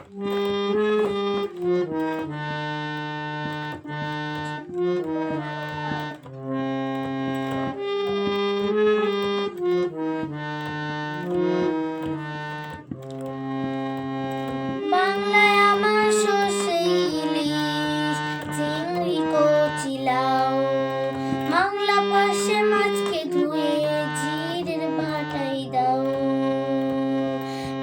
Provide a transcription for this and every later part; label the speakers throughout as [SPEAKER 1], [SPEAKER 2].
[SPEAKER 1] বাংলায় আমার সর্ষে ইলিশ চিংড়ি কচি লাউ বাংলা পাশে মাছকে ধুয়ে জিরের বাটাই দাও।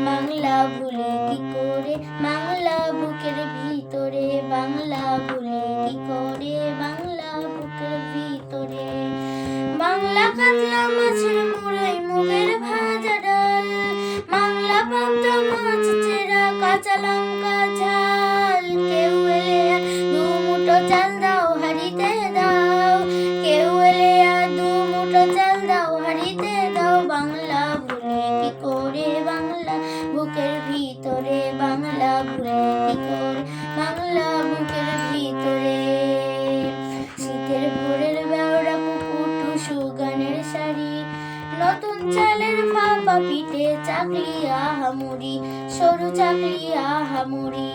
[SPEAKER 1] বাংলা ভুলে কি করে বাংলা বুকের ভিতরে, বাংলা ভুলে কি করে বাংলা বুকের ভিতরে। বাংলা কাতলা মাছের মুড়োই মুগের ভাজা ডাল, বাংলা পাবদা মাছ চেরা কাঁচা লঙ্কা ঝাল। কেউ এলে দু মুঠো চাল দাও হাঁড়িতে দাও, কেউ এলে দু মুঠো চাল দাও হাঁড়িতে দাও। বাংলা ভুলে কি করে বাংলা বুকের ভিতরে, বাংলা ভুলে কি করে বাংলা বুকের ভিতরে। শীতের ভোরের বেওড়া পুকুর টুসু গানের শাড়ি, নতুন চালের ভাপা পিঠে চাকলি আহামুড়ি, সরু চাকলি আহামুড়ি।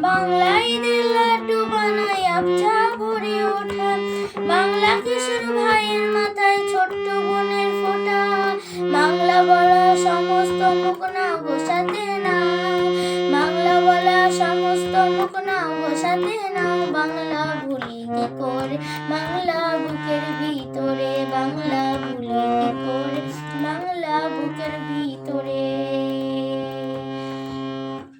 [SPEAKER 1] বাংলা ঈদের লাড্ডু বানাই আবছা ভরে ওঠা, বাংলা কিশোর ভাইয়ের মাথায় ছোট্ট বোনের ফোঁটা। বাংলা বলা সমস্ত মুখ না গোসাতে নাও, বাংলা বলা সমস্ত মুখ না গোসাতে নাও। বাংলা ভুলি কি করে বাংলা বুকের ভিতরে, বাংলা ভুলি কি করে বাংলা বুকের ভিতরে।